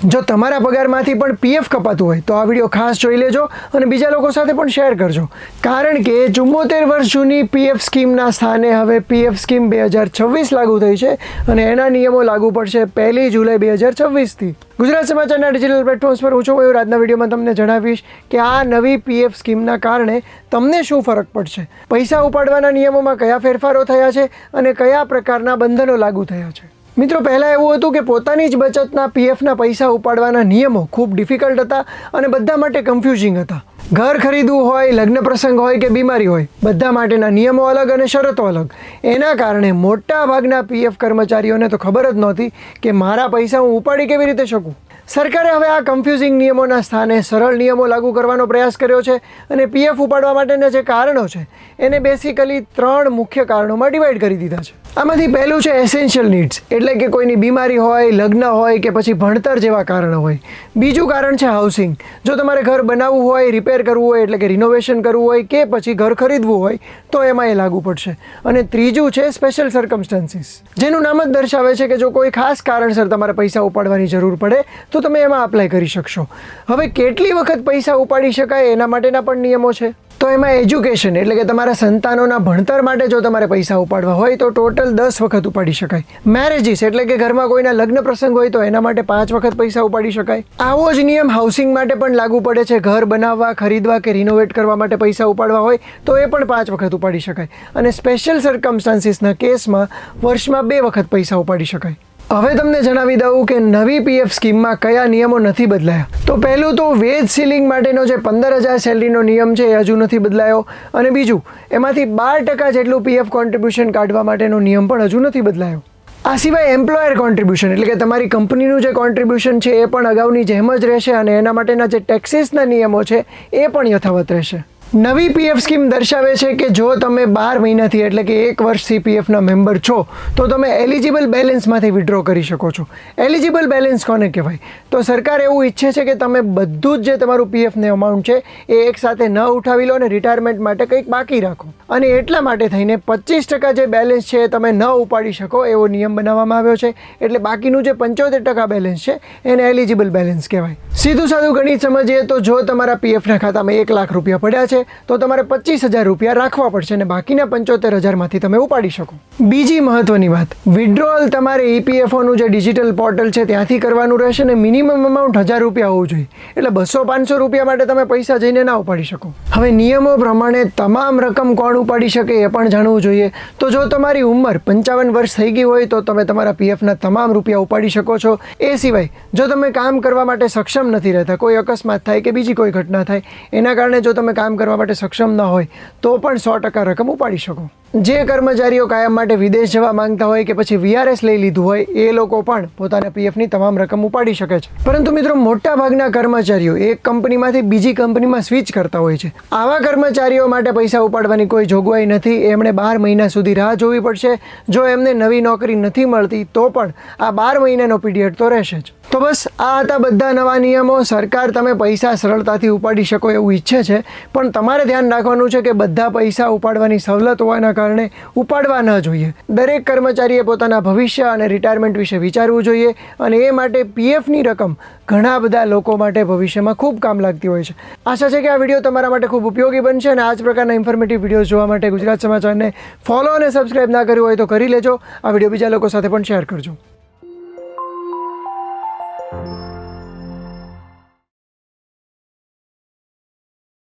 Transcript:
જો તમારા પગારમાંથી પણ પીએફ કપાતું હોય તો આ વિડીયો ખાસ જોઈ લેજો અને બીજા લોકો સાથે પણ શેર કરજો, કારણ કે 74 વર્ષ જૂની પીએફ સ્કીમના સ્થાને હવે પીએફ સ્કીમ 2026 લાગુ થઈ છે અને એના નિયમો લાગુ પડશે 1 જુલાઈ 2026થી। ગુજરાત સમાચારના ડિજિટલ પ્લેટફોર્મ્સ પર હું છું મયુર। આજના વિડીયોમાં તમને જણાવીશ કે આ નવી પીએફ સ્કીમના કારણે તમને શું ફરક પડશે, પૈસા ઉપાડવાના નિયમોમાં કયા ફેરફારો થયા છે અને કયા પ્રકારના બંધનો લાગુ થયા છે। મિત્રો, પહેલાં એવું હતું કે પોતાની જ બચતના પીએફના પૈસા ઉપાડવાના નિયમો ખૂબ ડિફિકલ્ટ હતા અને બધા માટે કન્ફ્યુઝિંગ હતા। ઘર ખરીદવું હોય, લગ્ન પ્રસંગ હોય કે બીમારી હોય, બધા માટેના નિયમો અલગ અને શરતો અલગ। એના કારણે મોટા ભાગના પીએફ કર્મચારીઓને તો ખબર જ નહોતી કે મારા પૈસા હું ઉપાડી કેવી રીતે શકું। સરકારે હવે આ કન્ફ્યુઝિંગ નિયમોના સ્થાને સરળ નિયમો લાગુ કરવાનો પ્રયાસ કર્યો છે અને પીએફ ઉપાડવા માટેના જે કારણો છે એને બેસિકલી 3 મુખ્ય કારણોમાં ડિવાઈડ કરી દીધા છે। આમાંથી પહેલું છે એસેન્શિયલ નીડ્સ, એટલે કે કોઈની બીમારી હોય, લગ્ન હોય કે પછી ભણતર જેવા કારણો હોય। બીજું કારણ છે હાઉસિંગ, જો તમારે ઘર બનાવવું હોય, રિપેર કરવું હોય એટલે કે રિનોવેશન કરવું હોય કે પછી ઘર ખરીદવું હોય તો એમાં એ લાગુ પડશે। અને ત્રીજું છે સ્પેશિયલ સર્કમસ્ટાન્સીસ, જેનું નામ જ દર્શાવે છે કે જો કોઈ ખાસ કારણસર તમારે પૈસા ઉપાડવાની જરૂર પડે તો તમે એમાં અપ્લાય કરી શકશો। હવે કેટલી વખત પૈસા ઉપાડી શકાય એના માટેના પણ નિયમો છે। તો એમાં એજ્યુકેશન એટલે કે તમારા સંતાનોના ભણતર માટે જો તમારે પૈસા ઉપાડવા હોય તો ટોટલ 10 વખત ઉપાડી શકાય। મેરેજીસ એટલે કે ઘરમાં કોઈના લગ્ન પ્રસંગ હોય તો એના માટે 5 વખત પૈસા ઉપાડી શકાય। આવો જ નિયમ હાઉસિંગ માટે પણ લાગુ પડે છે। ઘર બનાવવા, ખરીદવા કે રિનોવેટ કરવા માટે પૈસા ઉપાડવા હોય તો એ પણ 5 વખત ઉપાડી શકાય। અને સ્પેશિયલ સર્કમસ્ટાન્સીસના કેસમાં વર્ષમાં 2 વખત પૈસા ઉપાડી શકાય। હવે તમને જણાવી દઉં કે નવી પીએફ સ્કીમમાં કયા નિયમો નથી બદલાયા। તો પહેલું તો વેજ સીલિંગ માટેનો જે 15,000 સેલરીનો નિયમ છે એ હજુ નથી બદલાયો, અને બીજું એમાંથી 12% જેટલું પીએફ કોન્ટ્રીબ્યુશન કાઢવા માટેનો નિયમ પણ હજુ નથી બદલાયો। આ સિવાય એમ્પ્લોયર કોન્ટ્રીબ્યુશન એટલે કે તમારી કંપનીનું જે કોન્ટ્રીબ્યુશન છે એ પણ અગાઉની જેમ જ રહેશે અને એના માટેના જે ટેક્સીસના નિયમો છે એ પણ યથાવત રહેશે। નવી પીએફ સ્કીમ દર્શાવે છે કે જો તમે 12 મહિનાથી એટલે કે 1 વર્ષથી પીએફના મેમ્બર છો તો તમે એલિજિબલ બેલેન્સમાંથી વિડ્રો કરી શકો છો। એલિજિબલ બેલેન્સ કોને કહેવાય? તો સરકાર એવું ઈચ્છે છે કે તમે બધું જ જે તમારું પીએફનું અમાઉન્ટ છે એ એકસાથે ન ઉઠાવી લો અને રિટાયરમેન્ટ માટે કંઈક બાકી રાખો, અને એટલા માટે થઈને 25% જે બેલેન્સ છે એ તમે ન ઉપાડી શકો એવો નિયમ બનાવવામાં આવ્યો છે। એટલે બાકીનું જે 75% બેલેન્સ છે એને એલિજિબલ બેલેન્સ કહેવાય। સીધું સાધું ગણિત સમજીએ તો જો તમારા પીએફના ખાતામાં 1 લાખ રૂપિયા પડ્યા છે તો તમારે 25,000 રૂપિયા રાખવા પડશે અને બાકીના 75,000માંથી તમે ઉપાડી શકો। બીજી મહત્વની વાત, વિડ્રોઅલ તમારે ઈપીએફઓનું જે ડિજિટલ પોર્ટલ છે ત્યાંથી કરવાનું રહેશે અને મિનિમમ અમાઉન્ટ 1,000 રૂપિયા હોવું જોઈએ, એટલે 200-500 રૂપિયા માટે તમે પૈસા જઈને ના ઉપાડી શકો। હવે નિયમો પ્રમાણે તમામ રકમ કોણ ઉપાડી શકે એ પણ જાણવું જોઈએ। તો જો તમારી ઉંમર 55 વર્ષ થઈ ગઈ હોય તો તમે તમારા પીએફના તમામ રૂપિયા ઉપાડી શકો છો। એ સિવાય જો તમે કામ કરવા માટે સક્ષમ નથી રહેતા, કોઈ અકસ્માત થાય કે બીજી કોઈ ઘટના થાય એના કારણે જો તમે કામ કરવા માટે સક્ષમ ન હોય તો પણ 100% રકમ ઉપાડી શકો। જે કર્મચારીઓ કાયમ માટે વિદેશ જવા માંગતા હોય કે પછી વીઆરએસ લઈ લીધું હોય એ લોકો પણ પોતાના પીએફની તમામ રકમ ઉપાડી શકે છે। પરંતુ મિત્રો, મોટા ભાગના કર્મચારીઓ એક કંપનીમાંથી બીજી કંપનીમાં સ્વિચ કરતા હોય છે। આવા કર્મચારીઓ માટે પૈસા ઉપાડવાની કોઈ જોગવાઈ નથી। એમણે 12 મહિના સુધી રાહ જોવી પડશે। જો એમને નવી નોકરી નથી મળતી તો પણ આ 12 મહિનાનો પીરિયડ તો રહેશે જ। તો બસ આ હતા બધા નવા નિયમો। સરકાર તમે પૈસા સરળતાથી ઉપાડી શકો એવું ઈચ્છે છે, પણ તમારે ધ્યાન રાખવાનું છે કે બધા પૈસા ઉપાડવાની સવલત હોવાના કારણે ઉપાડવા ન જોઈએ। દરેક કર્મચારીએ પોતાના ભવિષ્ય અને રિટાયરમેન્ટ વિશે વિચારવું જોઈએ, અને એ માટે પીએફની રકમ ઘણા બધા લોકો માટે ભવિષ્યમાં ખૂબ કામ લાગતી હોય છે। આશા છે કે આ વિડીયો તમારા માટે ખૂબ ઉપયોગી બનશે, અને આ જ પ્રકારના ઇન્ફોર્મેટિવ વિડીયોઝ જોવા માટે ગુજરાત સમાચારને ફોલો અને સબસ્ક્રાઇબ ના કર્યું હોય તો કરી લેજો। આ વિડીયો બીજા લોકો સાથે પણ શેર કરજો।